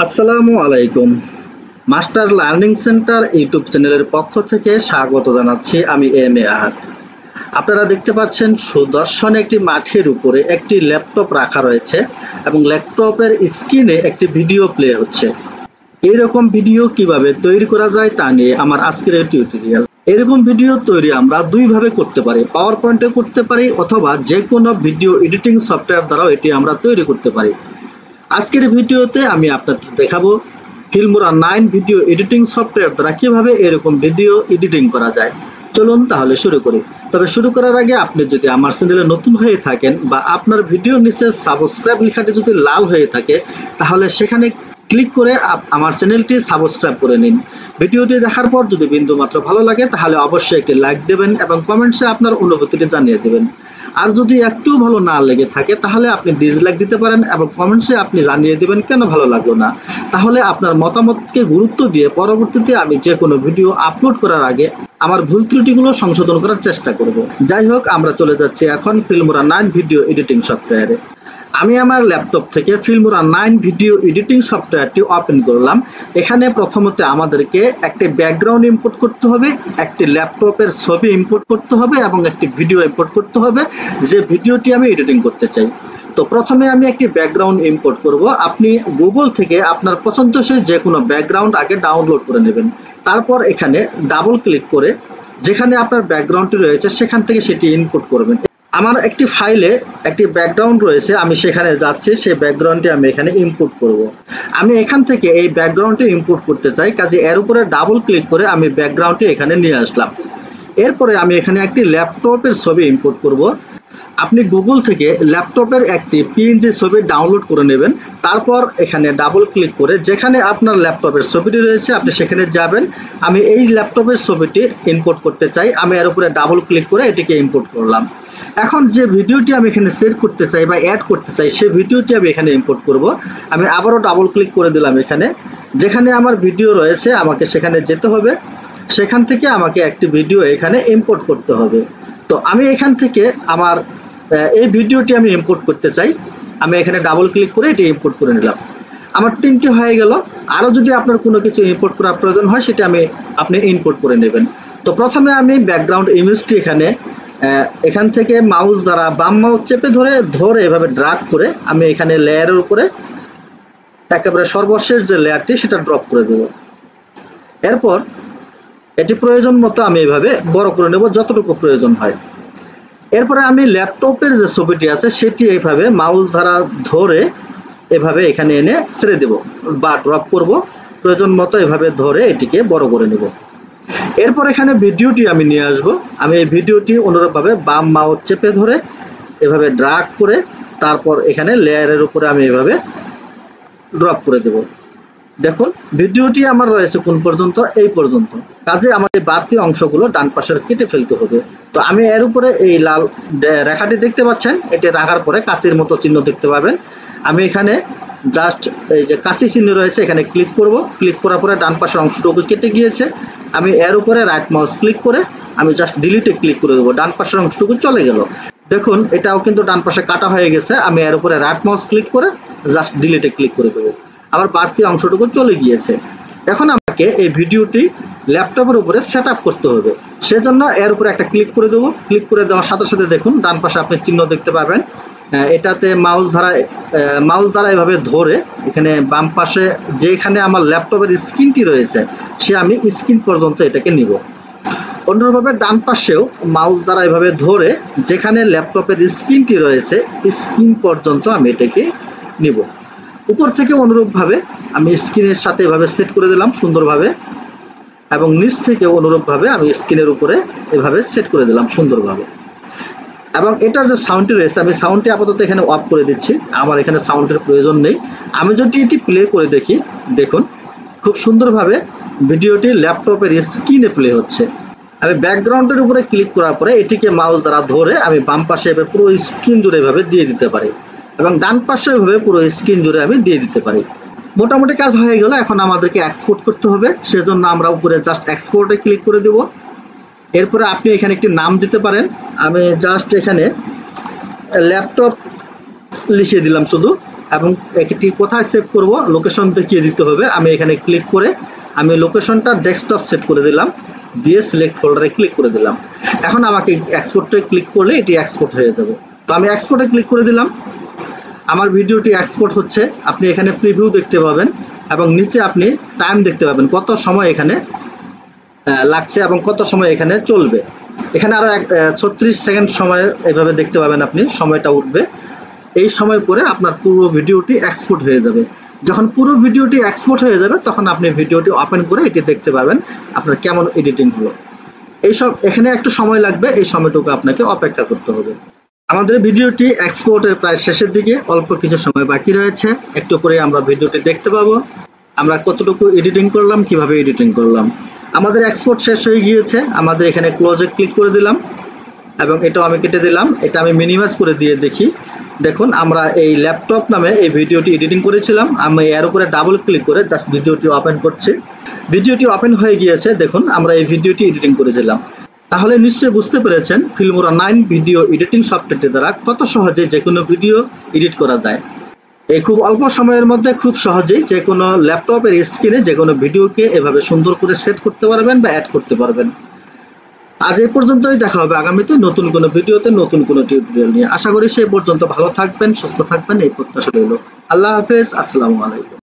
আসসালামু আলাইকুম। Master learning centre YouTube চ্যানেলের পক্ষ থেকে স্বাগত জানাচ্ছি আমি আহাদ। আপনারা দেখতে পাচ্ছেন সুদর্শন একটি মাঠের উপরে একটি ল্যাপটপ রাখা রয়েছে এবং ল্যাপটপের স্ক্রিনে একটি ভিডিও প্লে হচ্ছে। এইরকম ভিডিও কিভাবে তৈরি করা যায় তা নিয়ে আমার আজকের এই টিউটোরিয়াল। এরকম ভিডিও তৈরি আমরা দুইভাবে করতে পারি, পাওয়ার পয়েন্টে করতে পারি অথবা যে কোনো ভিডিও এডিটিং সফটওয়্যার দ্বারাও এটি আমরা তৈরি করতে পারি। আজকের ভিডিওতে আমি আপনাদের দেখাবো ফিল্মোরা 9 ভিডিও এডিটিং সফটওয়্যার দ্বারা কিভাবে এরকম ভিডিও এডিটিং করা যায়। চলুন তাহলে শুরু করি। তবে শুরু করার আগে আপনি যদি আমার চ্যানেলে নতুন হয়ে থাকেন বা আপনার ভিডিওর নিচে সাবস্ক্রাইব লেখাটি যদি লাল হয়ে থাকে তাহলে সেখানে ক্লিক করে আমার চ্যানেলটি সাবস্ক্রাইব করে নিন। ভিডিওটি দেখার পর যদি বিন্দুমাত্র ভালো লাগে তাহলে অবশ্যই একটি লাইক দেবেন এবং কমেন্টসে আপনার অনুভূতিটি জানিয়ে দেবেন। আর যদি একটু ভালো না লেগে থাকে তাহলে আপনি ডিসলাইক দিতে পারেন এবং কমেন্টসে আপনি জানিয়ে দেবেন কেন ভালো লাগলো না। তাহলে আপনার মতামতকে গুরুত্ব দিয়ে পরবর্তীতে আমি যে কোনো ভিডিও আপলোড করার আগে আমার ভুল ত্রুটিগুলো সংশোধন করার চেষ্টা করব। যাই হোক, আমরা চলে যাচ্ছি এখন ফিল্মোরা 9 ভিডিও এডিটিং সফটওয়্যারে। আমি আমার ল্যাপটপ থেকে ফিল্মোরা 9 ভিডিও এডিটিং সফটওয়্যারটি ওপেন করলাম। এখানে প্রথমত আমাদেরকে একটি ব্যাকগ্রাউন্ড ইম্পোর্ট করতে হবে, একটি ল্যাপটপের ছবি ইম্পোর্ট করতে হবে এবং একটি ভিডিও ইম্পোর্ট করতে হবে যে ভিডিওটি আমি এডিটিং করতে চাই। তো প্রথমে আমি একটি ব্যাকগ্রাউন্ড ইম্পোর্ট করব। আপনি গুগল থেকে আপনার পছন্দসই যে কোনো ব্যাকগ্রাউন্ড আগে ডাউনলোড করে নেবেন। তারপর এখানে ডাবল ক্লিক করে যেখানে আপনার ব্যাকগ্রাউন্ডটি রয়েছে সেখান থেকে সেটি ইম্পোর্ট করবেন। আমার একটি ফাইলে একটি ব্যাকগ্রাউন্ড রয়েছে, আমি সেখানে যাচ্ছি, সেই ব্যাকগ্রাউন্ডটি আমি এখানে ইম্পোর্ট করব। আমি এখান থেকে এই ব্যাকগ্রাউন্ডটি ইম্পোর্ট করতে চাই, কাজে এর উপরে ডাবল ক্লিক করে আমি ব্যাকগ্রাউন্ডটি এখানে নিয়ে আসলাম। এরপরে আমি এখানে একটি ল্যাপটপের ছবি ইম্পোর্ট করব। আপনি গুগল থেকে ল্যাপটপের একটি পিএনজি ছবি ডাউনলোড করে নেবেন। তারপর এখানে ডাবল ক্লিক করে যেখানে আপনার ল্যাপটপের ছবিটি রয়েছে আপনি সেখানে যাবেন। আমি এই ল্যাপটপের ছবিটি ইম্পোর্ট করতে চাই, আমি এর উপরে ডাবল ক্লিক করে এটিকে ইম্পোর্ট করলাম। এখন যে ভিডিওটি আমি এখানে সেট করতে চাই বা অ্যাড করতে চাই সেই ভিডিওটি আমি এখানে ইম্পোর্ট করব। আমি আবারও ডাবল ক্লিক করে দিলাম। এখানে যেখানে আমার ভিডিও রয়েছে আমাকে সেখানে যেতে হবে, সেখান থেকে আমাকে একটি ভিডিও এখানে ইম্পোর্ট করতে হবে। তো আমি এখান থেকে আমার এই ভিডিওটি আমি ইম্পোর্ট করতে চাই, আমি এখানে ডাবল ক্লিক করে এটি ইম্পোর্ট করে নিলাম। আমার 3টি হয়ে গেল। আরও যদি আপনার কোনো কিছু ইম্পোর্ট করার প্রয়োজন হয় সেটা আপনি ইম্পোর্ট করে নেবেন। তো প্রথমে আমি ব্যাকগ্রাউন্ড ইমেজটি এখান থেকে মাউস দ্বারা বাম মাউস চেপে ধরে এভাবে ড্রাগ করে আমি এখানে লেয়ারের উপরে একেবারে সর্বশেষ যে লেয়ারটি সেটা ড্রপ করে দেব। এরপর এটি প্রয়োজন মতো আমি এভাবে বড় করে নেব যতটুকু প্রয়োজন হয়। এরপরে আমি ল্যাপটপের যে ছবিটি আছে সেটি এইভাবে মাউস দ্বারা ধরে এভাবে এখানে এনে ছেড়ে দেব বা ড্রপ করব, প্রয়োজন মতো এভাবে ধরে এটিকে বড় করে নেব। এরপর এখানে ভিডিওটি আমি নিয়ে আসব। আমি এই ভিডিওটি অনুরূপভাবে বাম মাউস চেপে ধরে এভাবে ড্রাগ করে তারপর এখানে লেয়ারের উপরে আমি এভাবে ড্রপ করে দেব। দেখুন ভিডিওটি আমার রয়েছে কোন পর্যন্ত, এই পর্যন্ত। কাজে আমার এই বাড়তি অংশগুলো ডান পাশের কেটে ফেলতে হবে। তো আমি এর উপরে এই লাল রেখাটি দেখতে পাচ্ছেন, এটি রাখার পরে কাঁচির মতো চিহ্ন দেখতে পাবেন। আমি এখানে জাস্ট এই যে কাঁচি চিহ্ন রয়েছে এখানে ক্লিক করব। ক্লিক করার পরে ডান পাশের অংশটুকু কেটে গিয়েছে। আমি এর উপরে রাইট মাউস ক্লিক করে আমি জাস্ট ডিলিটে ক্লিক করে দেবো, ডান পাশের অংশটুকু চলে গেল। দেখুন এটাও কিন্তু ডান পাশে কাটা হয়ে গেছে। আমি এর উপরে রাইট মাউস ক্লিক করে জাস্ট ডিলিটে ক্লিক করে দেবো, আমার বাড়তি অংশটুকু চলে গিয়েছে। এখন আমাকে এই ভিডিওটি ল্যাপটপের উপরে সেট আপ করতে হবে, সেজন্য এর উপরে একটা ক্লিক করে দেবো। ক্লিক করে দেওয়ার সাথে সাথে দেখুন ডান পাশে আপনি চিহ্ন দেখতে পাবেন। এটাতে মাউস দ্বারা এভাবে ধরে এখানে বাম পাশে যেখানে আমার ল্যাপটপের স্ক্রিনটি রয়েছে আমি স্ক্রিন পর্যন্ত এটাকে নিব। অন্যভাবে ডান পাশেও মাউস দ্বারা এভাবে ধরে যেখানে ল্যাপটপের স্ক্রিনটি রয়েছে স্ক্রিন পর্যন্ত আমি এটাকে নিব। উপর থেকে অনুরূপভাবে আমি স্ক্রিনের সাথে এভাবে সেট করে দিলাম সুন্দরভাবে, এবং নিচ থেকে অনুরূপভাবে আমি স্ক্রিনের উপরে এভাবে সেট করে দিলাম সুন্দরভাবে। এবং এটা যে সাউন্ডটি রয়েছে আমি সাউন্ডটি আপাতত এখানে অফ করে দিচ্ছি, আমার এখানে সাউন্ডের প্রয়োজন নেই। আমি যদি এটি প্লে করে দেখি, দেখুন খুব সুন্দরভাবে ভিডিওটি ল্যাপটপের স্ক্রিনে প্লে হচ্ছে। আমি ব্যাকগ্রাউন্ডের উপরে ক্লিক করার পরে এটিকে মাউস দ্বারা ধরে আমি বাম পাশে এভাবে পুরো স্ক্রিন জুড়ে এভাবে দিয়ে দিতে পারি এবং ডান পাশে এভাবে পুরো স্ক্রিন জুড়ে আমি দিয়ে দিতে পারি। মোটামুটি কাজ হয়ে গেল। এখন আমাদেরকে এক্সপোর্ট করতে হবে, সেজন্য আমরা উপরে জাস্ট এক্সপোর্টে ক্লিক করে দেব। এরপরে আপনি এখানে একটি নাম দিতে পারেন। আমি জাস্ট এখানে ল্যাপটপ লিখে দিলাম শুধু, এবং এটি কোথায় সেভ করব লোকেশন দেখিয়ে দিতে হবে। আমি এখানে ক্লিক করে আমি লোকেশনটা ডেস্কটপ সেট করে দিলাম, দিয়ে সিলেক্ট ফোল্ডারে ক্লিক করে দিলাম। এখন আমাকে এক্সপোর্টে ক্লিক করলে এটি এক্সপোর্ট হয়ে যাবে। তো আমি এক্সপোর্টে ক্লিক করে দিলাম, আমার ভিডিওটি এক্সপোর্ট হচ্ছে। আপনি এখানে প্রিভিউ দেখতে পাবেন এবং নিচে আপনি টাইম দেখতে পাবেন, কত সময় এখানে লাগছে এবং কত সময় এখানে চলবে। এখানে আরো 36 সেকেন্ড সময় এইভাবে দেখতে পাবেন, আপনি সময়টা উঠবে। এই সময় পরে আপনার পুরো ভিডিওটি এক্সপোর্ট হয়ে যাবে। যখন পুরো ভিডিওটি এক্সপোর্ট হয়ে যাবে তখন আপনি ভিডিওটি ওপেন করে এটি দেখতে পাবেন আপনার কেমন এডিটিং হলো। এইসব এখানে একটু সময় লাগবে, এই সময়টুকু আপনাকে অপেক্ষা করতে হবে। আমাদের ভিডিওটি এক্সপোর্টের প্রায় শেষের দিকে, অল্প কিছু সময় বাকি রয়েছে। একটু পরে আমরা ভিডিওটি দেখতে পাবো আমরা কতটুকু এডিটিং করলাম, কিভাবে এডিটিং করলাম। আমাদের এক্সপোর্ট শেষ হয়ে গিয়েছে। আমাদের এখানে ক্লোজে ক্লিক করে দিলাম এবং এটাও আমি কেটে দিলাম। এটা আমি মিনিমাইজ করে দিয়ে দেখি। দেখুন আমরা এই ল্যাপটপ নামে এই ভিডিওটি এডিটিং করেছিলাম। আমি এর উপরে ডাবল ক্লিক করে জাস্ট ভিডিওটি ওপেন করছি। ভিডিওটি ওপেন হয়ে গিয়েছে। দেখুন আমরা এই ভিডিওটি এডিটিং করেছিলাম। তাহলে নিশ্চয়ই বুঝতে পেরেছেন ফিল্মোরা 9 ভিডিও এডিটিং সফটওয়্যারটি দ্বারা কত সহজে যে কোনো ভিডিও এডিট করা যায়। এই খুব অল্প সময়ের মধ্যে খুব সহজেই যে কোনো ল্যাপটপের স্ক্রিনে যে কোনো ভিডিওকে এভাবে সুন্দর করে সেট করতে পারবেন বা অ্যাড করতে পারবেন। আজ এই পর্যন্তই, দেখা হবে আগামীতে নতুন কোনো ভিডিওতে নতুন কোনো টিউটোরিয়াল নিয়ে। আশা করি সেই পর্যন্ত ভালো থাকবেন, সুস্থ থাকবেন, এই প্রত্যাশা রইল। আল্লাহ হাফেজ, আসসালামু আলাইকুম।